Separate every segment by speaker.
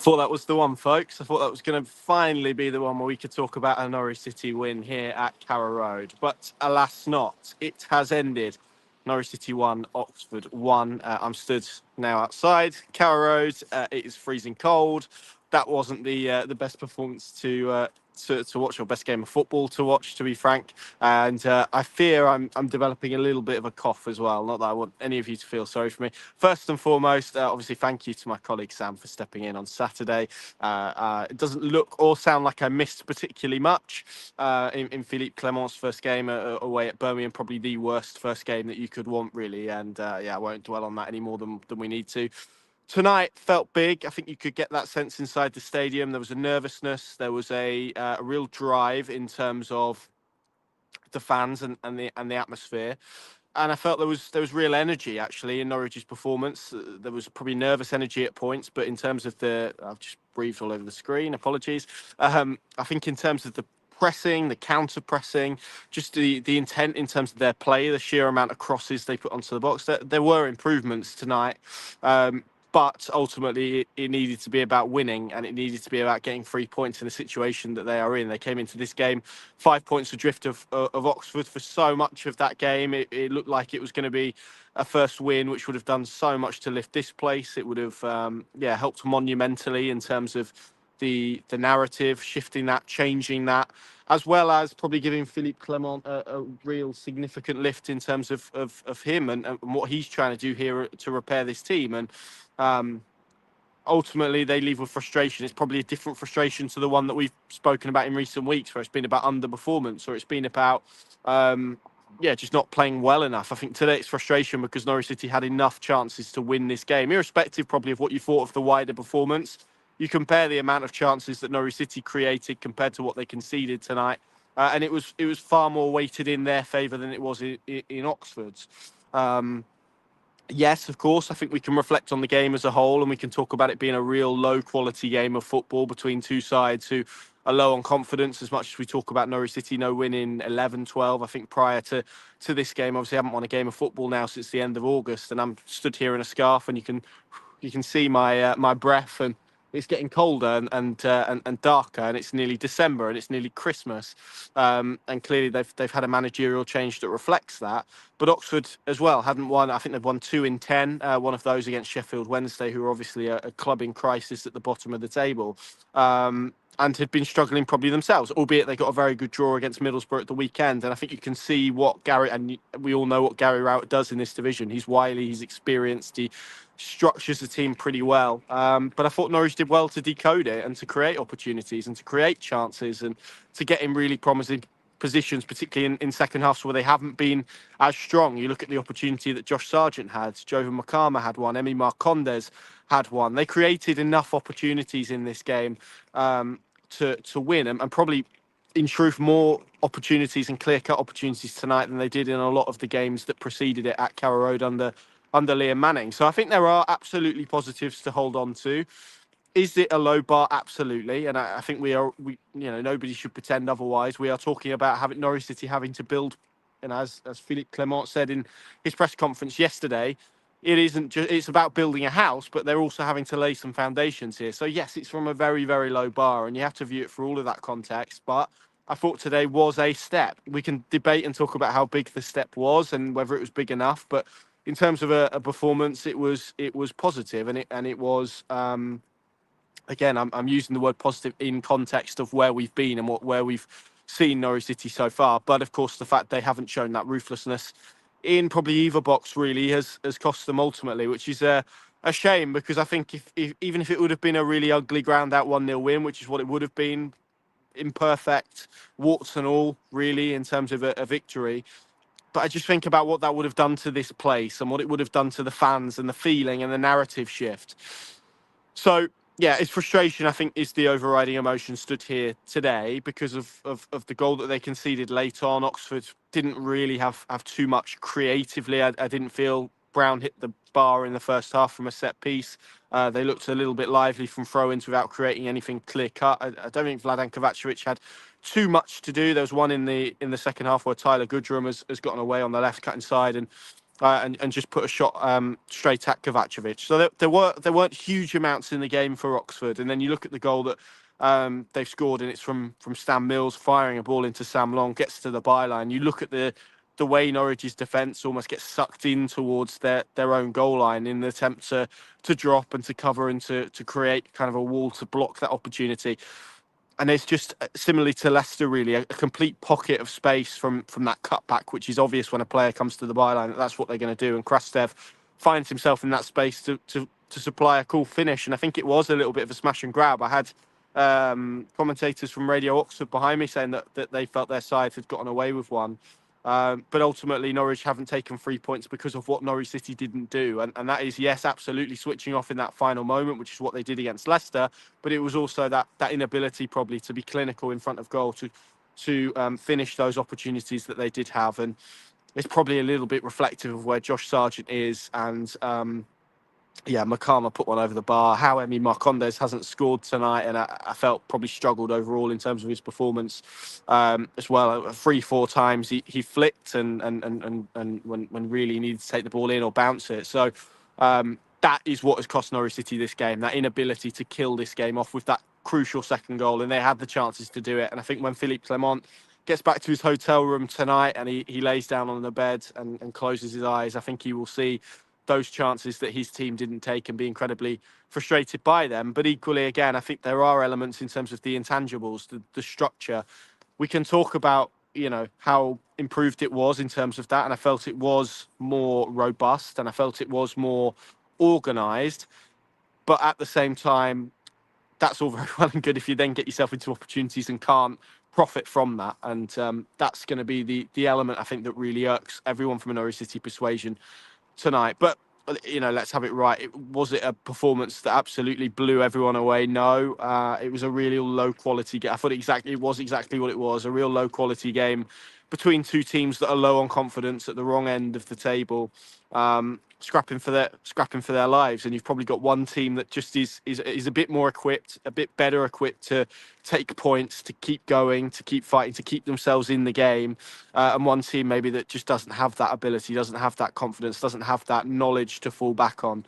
Speaker 1: Thought that was the one, folks. I thought that was going to finally be the one where we could talk about a Norwich City win here at Carrow Road. But alas not. It has ended. Norwich City 1, Oxford 1. I'm stood now outside Carrow Road. It is freezing cold. That wasn't the best performance to watch, or best game of football to watch, to be frank. And I fear I'm developing a little bit of a cough as well. Not that I want any of you to feel sorry for me. First and foremost, obviously, thank you to my colleague Sam for stepping in on Saturday. It doesn't look or sound like I missed particularly much in Philippe Clement's first game away at Birmingham. Probably the worst first game that you could want, really. And I won't dwell on that any more than we need to. Tonight felt big. I think you could get that sense inside the stadium. There was a nervousness. There was a real drive in terms of the fans and the atmosphere. And I felt there was real energy actually in Norwich's performance. There was probably nervous energy at points, but in terms of I've just breathed all over the screen. Apologies. I think in terms of the pressing, the counter pressing, just the intent in terms of their play, the sheer amount of crosses they put onto the box, there were improvements tonight. But ultimately, it needed to be about winning, and it needed to be about getting 3 points in the situation that they are in. They came into this game 5 points adrift of Oxford for so much of that game. It looked like it was going to be a first win, which would have done so much to lift this place. It would have, helped monumentally in terms of the narrative, shifting that, changing that, as well as probably giving Philippe Clement a real significant lift in terms of him and what he's trying to do here to repair this team. And ultimately, they leave with frustration. It's probably a different frustration to the one that we've spoken about in recent weeks, where it's been about underperformance or it's been about just not playing well enough. I think today it's frustration because Norwich City had enough chances to win this game, irrespective probably of what you thought of the wider performance. You compare the amount of chances that Norwich City created compared to what they conceded tonight, and it was far more weighted in their favour than it was in Oxford's. Yes, of course, I think we can reflect on the game as a whole, and we can talk about it being a real low-quality game of football between two sides who are low on confidence. As much as we talk about Norwich City no win in 11, 12, I think prior to this game, obviously, I haven't won a game of football now since the end of August, and I'm stood here in a scarf, and you can see my breath, and it's getting colder and darker, and it's nearly December, and it's nearly Christmas, and clearly they've had a managerial change that reflects that. But Oxford as well hadn't won. I think they've won 2 in 10. One of those against Sheffield Wednesday, who are obviously a club in crisis at the bottom of the table. And had been struggling probably themselves, albeit they got a very good draw against Middlesbrough at the weekend. And I think you can see what and we all know what Gary Rowett does in this division. He's wily, he's experienced, he structures the team pretty well. But I thought Norwich did well to decode it and to create opportunities and to create chances and to get in really promising positions, particularly in second halves where they haven't been as strong. You look at the opportunity that Josh Sargent had, Jovan Makama had one, Emi Marcondes had one. They created enough opportunities in this game to win, and probably, in truth, more opportunities and clear-cut opportunities tonight than they did in a lot of the games that preceded it at Carrow Road under Liam Manning. So I think there are absolutely positives to hold on to. Is it a low bar? Absolutely, and I think nobody should pretend otherwise. We are talking about Norwich City having to build, and as Philippe Clement said in his press conference yesterday, it's about building a house, but they're also having to lay some foundations here. So yes, it's from a very, very low bar, and you have to view it for all of that context. But I thought today was a step. We can debate and talk about how big the step was and whether it was big enough, but in terms of a performance, it was positive, and it was. Again, I'm using the word positive in context of where we've been and where we've seen Norwich City so far. But of course, the fact they haven't shown that ruthlessness in probably either box really has cost them ultimately, which is a shame, because I think if even if it would have been a really ugly ground out 1-0 win, which is what it would have been, imperfect, warts and all, really, in terms of a victory. But I just think about what that would have done to this place and what it would have done to the fans and the feeling and the narrative shift. So, yeah, it's frustration, I think, is the overriding emotion stood here today because of the goal that they conceded late on. Oxford didn't really have too much creatively. I didn't feel Brown hit the bar in the first half from a set piece. They looked a little bit lively from throw-ins without creating anything clear-cut. I don't think Vladan Kovacevic had too much to do. There was one in the second half where Tyler Goodrum has gotten away on the left cut inside and and just put a shot straight at Kovacevic. So there weren't huge amounts in the game for Oxford. And then you look at the goal that they've scored, and it's from Stan Mills firing a ball into Sam Long, gets to the byline. You look at the way Norwich's defence almost gets sucked in towards their own goal line in the attempt to drop and to cover and to create kind of a wall to block that opportunity. And it's just similarly to Leicester, really, a complete pocket of space from that cutback, which is obvious when a player comes to the byline. That's what they're going to do. And Krastev finds himself in that space to supply a cool finish. And I think it was a little bit of a smash and grab. I had commentators from Radio Oxford behind me saying that they felt their side had gotten away with one. But ultimately, Norwich haven't taken 3 points because of what Norwich City didn't do. And that is, yes, absolutely switching off in that final moment, which is what they did against Leicester. But it was also that inability probably to be clinical in front of goal to finish those opportunities that they did have. And it's probably a little bit reflective of where Josh Sargent is. And Makama put one over the bar. How Emi Marcondes hasn't scored tonight, and I felt probably struggled overall in terms of his performance as well. 3-4 times he flicked and when really he needed to take the ball in or bounce it. So that is what has cost Norwich City this game, that inability to kill this game off with that crucial second goal, and they had the chances to do it. And I think when Philippe Clement gets back to his hotel room tonight and he lays down on the bed and closes his eyes, I think he will see those chances that his team didn't take and be incredibly frustrated by them. But equally, again, I think there are elements in terms of the intangibles, the structure. We can talk about, how improved it was in terms of that. And I felt it was more robust and I felt it was more organised. But at the same time, that's all very well and good if you then get yourself into opportunities and can't profit from that. And that's going to be the element, I think, that really irks everyone from a Norwich City persuasion tonight. But let's have it right. Was it a performance that absolutely blew everyone away? No. It was a real low quality game. I thought it was exactly what it was, a real low quality game between two teams that are low on confidence at the wrong end of the table, scrapping for their lives. And you've probably got one team that just is a bit more equipped, a bit better equipped to take points, to keep going, to keep fighting, to keep themselves in the game, and one team maybe that just doesn't have that ability, doesn't have that confidence, doesn't have that knowledge to fall back on.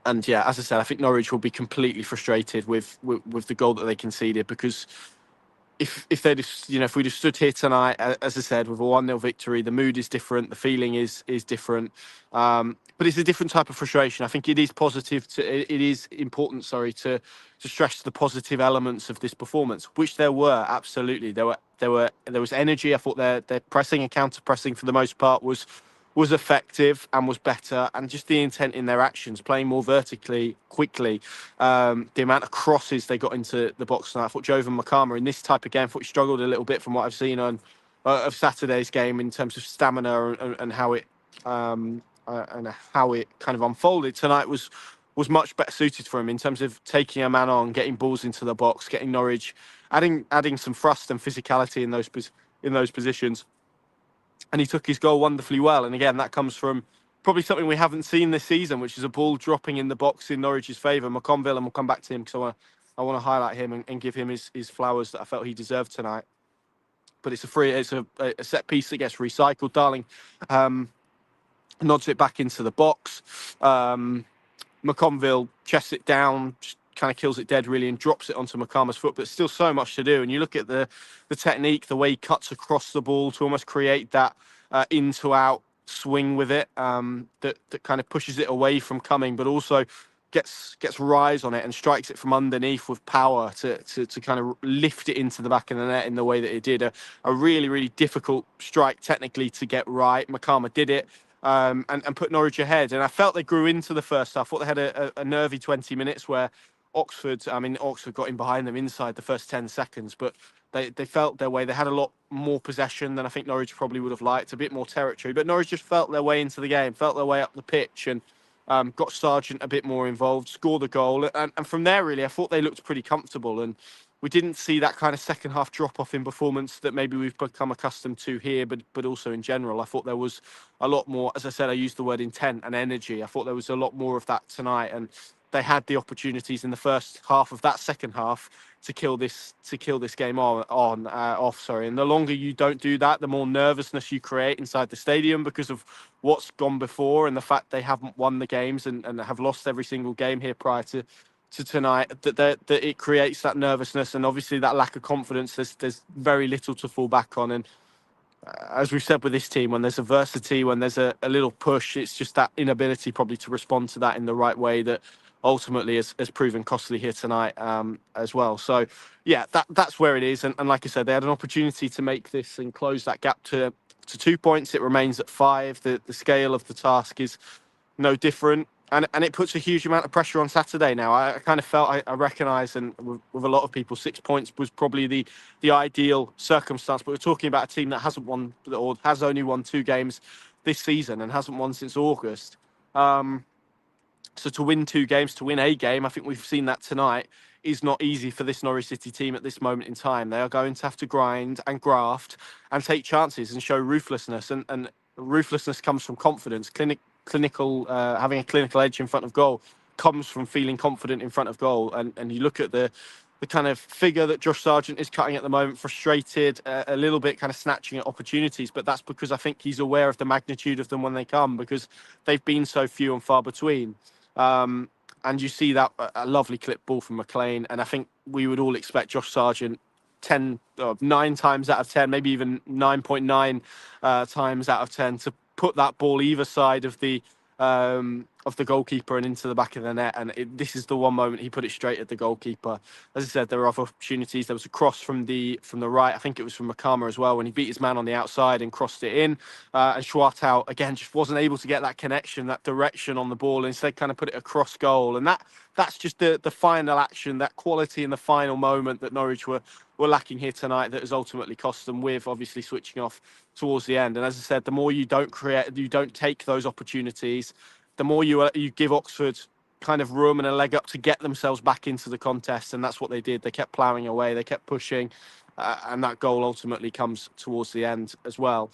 Speaker 1: And yeah, as I said, I think Norwich will be completely frustrated with the goal that they conceded, because if they just, if we just stood here tonight, as I said, with a 1-0 victory, the mood is different, the feeling is different, but it's a different type of frustration. I think it is important, to stress the positive elements of this performance, which there were absolutely. There was energy. I thought their pressing and counter pressing for the most part was effective and was better, and just the intent in their actions, playing more vertically, quickly, the amount of crosses they got into the box tonight. I thought Jovan Makama in this type of game, I thought he struggled a little bit from what I've seen of Saturday's game in terms of stamina and how it kind of unfolded. Tonight was much better suited for him in terms of taking a man on, getting balls into the box, getting Norwich, adding some thrust and physicality in those positions. And he took his goal wonderfully well. And again, that comes from probably something we haven't seen this season, which is a ball dropping in the box in Norwich's favour. McConville, and we'll come back to him because I want to highlight him and give him his flowers that I felt he deserved tonight. But it's a set piece that gets recycled. Darling nods it back into the box. McConville chests it down, kind of kills it dead really, and drops it onto Makama's foot. But still so much to do. And you look at the technique, the way he cuts across the ball to almost create that in to out swing with it, that kind of pushes it away from coming, but also gets rise on it and strikes it from underneath with power to kind of lift it into the back of the net in the way that it did. A really, really difficult strike technically to get right. Makama did it. And put Norwich ahead. And I felt they grew into the first half. I thought they had a nervy 20 minutes where Oxford got in behind them inside the first 10 seconds, but they felt their way. They had a lot more possession than I think Norwich probably would have liked, a bit more territory. But Norwich just felt their way into the game, felt their way up the pitch, and got Sargent a bit more involved, scored a goal. And from there, really, I thought they looked pretty comfortable. And we didn't see that kind of second half drop off in performance that maybe we've become accustomed to here, but also in general. I thought there was a lot more, as I said, I used the word intent and energy. I thought there was a lot more of that tonight. And they had the opportunities in the first half of that second half to kill this game off. Sorry, and the longer you don't do that, the more nervousness you create inside the stadium because of what's gone before and the fact they haven't won the games and have lost every single game here prior to tonight. That it creates that nervousness and obviously that lack of confidence. There's very little to fall back on, and as we've said with this team, when there's adversity, when there's a little push, it's just that inability probably to respond to that in the right way that ultimately has proven costly here tonight as well. So, yeah, that's where it is. And like I said, they had an opportunity to make this and close that gap to 2 points. It remains at 5. The scale of the task is no different. And it puts a huge amount of pressure on Saturday now. I kind of felt, I recognise, and with a lot of people, 6 points was probably the ideal circumstance. But we're talking about a team that hasn't won or has only won 2 games this season and hasn't won since August. So to win 2 games, to win a game, I think we've seen that tonight, is not easy for this Norwich City team at this moment in time. They are going to have to grind and graft and take chances and show ruthlessness. And ruthlessness comes from confidence. Having a clinical edge in front of goal comes from feeling confident in front of goal. And you look at the kind of figure that Josh Sargent is cutting at the moment, frustrated, a little bit kind of snatching at opportunities. But that's because I think he's aware of the magnitude of them when they come, because they've been so few and far between. And you see that a lovely clip ball from McLean. And I think we would all expect Josh Sargent 9 times out of 10, maybe even 9.9 times out of 10 to put that ball either side of the goalkeeper and into the back of the net. And this is the one moment he put it straight at the goalkeeper. As I said, there were other opportunities. There was a cross from the right. I think it was from Makama as well, when he beat his man on the outside and crossed it in. And Schwartau, again, just wasn't able to get that connection, that direction on the ball. Instead, kind of put it across goal. And that's just the final action, that quality in the final moment that Norwich were lacking here tonight, that has ultimately cost them, with obviously switching off towards the end. And as I said, the more you don't take those opportunities, the more you give Oxford kind of room and a leg up to get themselves back into the contest. And that's what they did. They kept ploughing away, they kept pushing, and that goal ultimately comes towards the end as well.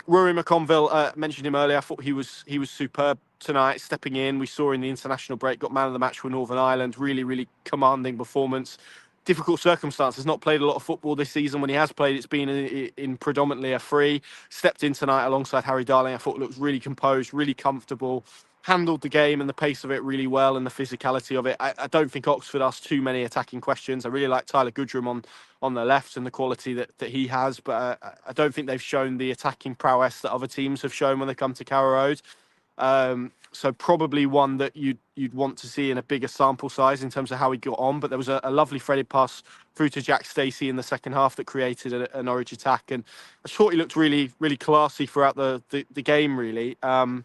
Speaker 1: Rory McConville, mentioned him earlier. I thought he was superb tonight, stepping in. We saw in the international break, got man of the match for Northern Ireland. Really, really commanding performance. Difficult circumstances, not played a lot of football this season. When he has played, it's been in predominantly a free. Stepped in tonight alongside Harry Darling. I thought looked really composed, really comfortable, handled the game and the pace of it really well, and the physicality of it. I don't think Oxford asked too many attacking questions. I really like Tyler Goodrum on the left and the quality that he has, but I don't think they've shown the attacking prowess that other teams have shown when they come to Carrow Road. So probably one that you'd want to see in a bigger sample size in terms of how he got on. But there was a lovely threaded pass through to Jack Stacey in the second half that created a Norwich attack, and I thought he looked really, really classy throughout the game, really. And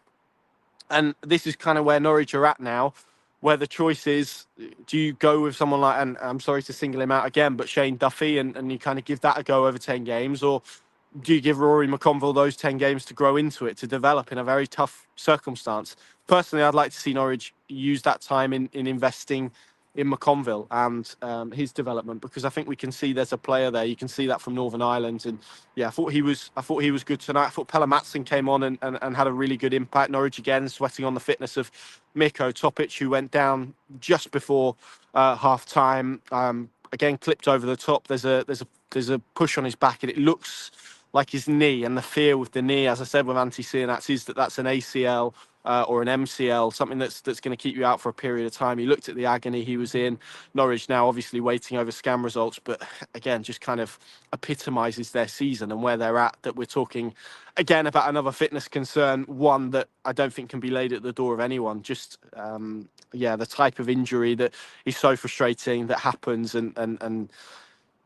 Speaker 1: this is kind of where Norwich are at now, where the choice is, do you go with someone like, and I'm sorry to single him out again, but Shane Duffy, and you kind of give that a go over 10 games, or do you give Rory McConville those 10 games to grow into it, to develop in a very tough circumstance? Personally, I'd like to see Norwich use that time in investing in McConville and his development, because I think we can see there's a player there. You can see that from Northern Ireland, and yeah, I thought he was good tonight. I thought Pelle Matson came on and had a really good impact. Norwich again sweating on the fitness of Mirko Topic, who went down just before half time. Again, clipped over the top. There's a push on his back, and it looks like his knee, and the fear with the knee, as I said with Antti Sienats, is that's an ACL or an MCL, something that's going to keep you out for a period of time. He looked at the agony he was in. Norwich now obviously waiting over scan results, but again, just kind of epitomises their season and where they're at, that we're talking again about another fitness concern, one that I don't think can be laid at the door of anyone. Just the type of injury that is so frustrating that happens and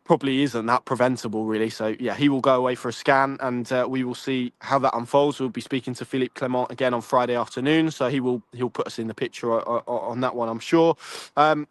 Speaker 1: probably isn't that preventable, really. So yeah, he will go away for a scan, and we will see how that unfolds. We'll be speaking to Philippe Clement again on Friday afternoon, so he'll put us in the picture on that one, I'm sure. And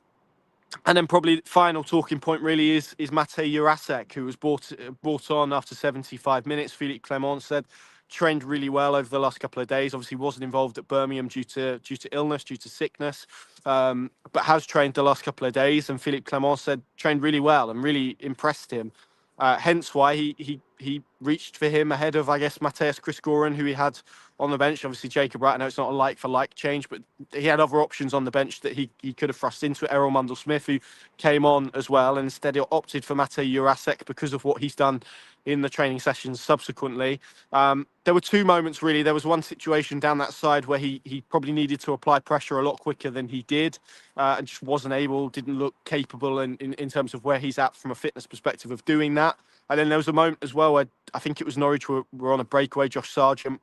Speaker 1: then probably final talking point really is Matej Urasic, who was brought on after 75 minutes. Philippe Clement said trained really well over the last couple of days. Obviously wasn't involved at Birmingham due to illness, due to sickness, but has trained the last couple of days. And Philippe Clement said trained really well and really impressed him. Hence why he reached for him ahead of, I guess, Mateus Chrisgoren, who he had on the bench. Obviously, Jacob Wright, I know it's not a like-for-like change, but he had other options on the bench that he could have thrust into it. Errol Mundle-Smith, who came on as well, and instead he opted for Matej Urasic because of what he's done in the training sessions subsequently. There were two moments, really. There was one situation down that side where he probably needed to apply pressure a lot quicker than he did, and just wasn't able, didn't look capable in terms of where he's at from a fitness perspective of doing that. And then there was a moment as well where I think it was Norwich were on a breakaway, Josh Sargent,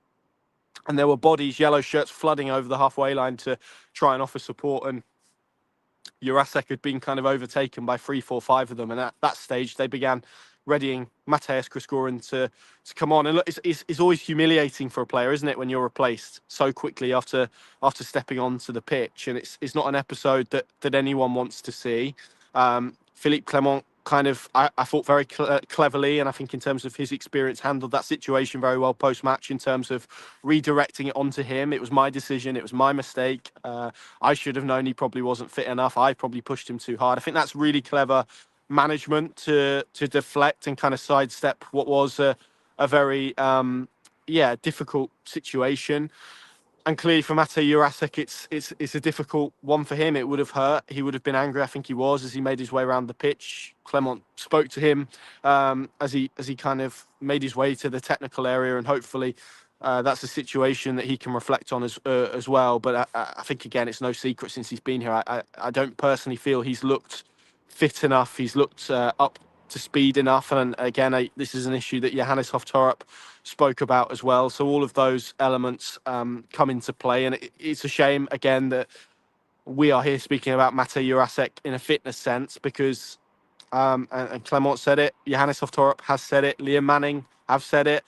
Speaker 1: and there were bodies, yellow shirts, flooding over the halfway line to try and offer support. And Urasic had been kind of overtaken by 3, 4, 5 of them. And at that stage, they began readying Mateus Chrisgoren to come on. And look, it's always humiliating for a player, isn't it, when you're replaced so quickly after stepping onto the pitch. And it's not an episode that anyone wants to see. Philippe Clement kind of, I thought, very cleverly, and I think in terms of his experience, handled that situation very well post-match in terms of redirecting it onto him. It was my decision. It was my mistake. I should have known he probably wasn't fit enough. I probably pushed him too hard. I think that's really clever management to deflect and kind of sidestep what was a very difficult situation. And clearly for Matej Urasic, it's a difficult one for him. It would have hurt. He would have been angry. I think he was as he made his way around the pitch. Clement spoke to him as he kind of made his way to the technical area, and hopefully that's a situation that he can reflect on as well. But I think again, it's no secret since he's been here. I don't personally feel he's looked fit enough. He's looked up to speed enough. And again, this is an issue that Johannes Hoftorp spoke about as well. So all of those elements come into play. And it's a shame, again, that we are here speaking about Matej Urasic in a fitness sense because, and Clement said it, Johannes Hoftorp has said it, Liam Manning have said it.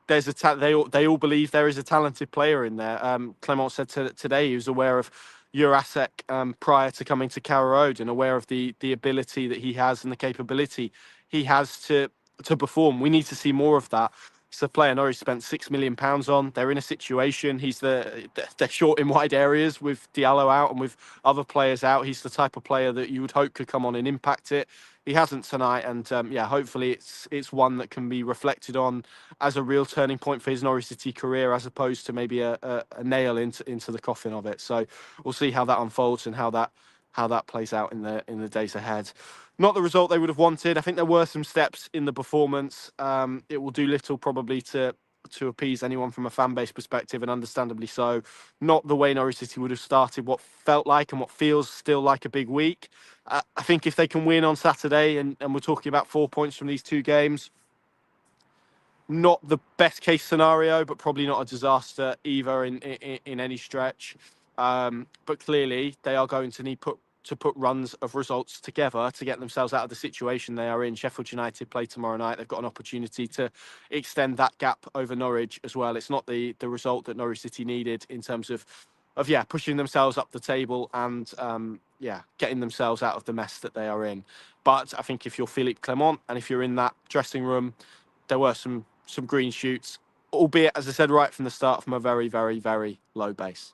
Speaker 1: There's they all believe there is a talented player in there. Clement said today he was aware of Urasic prior to coming to Carrow Road and aware of the ability that he has and the capability he has to perform. We need to see more of that. It's a player Norwich spent £6 million on. They're in a situation. They're short in wide areas with Diallo out and with other players out. He's the type of player that you would hope could come on and impact it. He hasn't tonight, and hopefully it's one that can be reflected on as a real turning point for his Norwich City career, as opposed to maybe a nail into the coffin of it. So we'll see how that unfolds and how that plays out in the days ahead. Not the result they would have wanted. I think there were some steps in the performance. It will do little probably to appease anyone from a fan base perspective, and understandably so. Not the way Norwich City would have started what felt like and what feels still like a big week. I think if they can win on Saturday, and we're talking about 4 points from these two games, not the best case scenario, but probably not a disaster either in any stretch. But clearly they are going to need to put runs of results together to get themselves out of the situation they are in. Sheffield United play tomorrow night. They've got an opportunity to extend that gap over Norwich as well. It's not the result that Norwich City needed in terms of pushing themselves up the table and getting themselves out of the mess that they are in. But I think if you're Philippe Clement and if you're in that dressing room, there were some green shoots, albeit, as I said right from the start, from a very, very, very low base.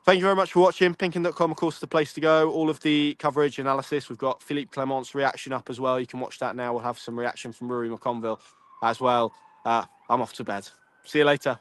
Speaker 1: Thank you very much for watching. Pinkin.com, of course, is the place to go. All of the coverage, analysis. We've got Philippe Clement's reaction up as well. You can watch that now. We'll have some reaction from Rory McConville as well. I'm off to bed. See you later.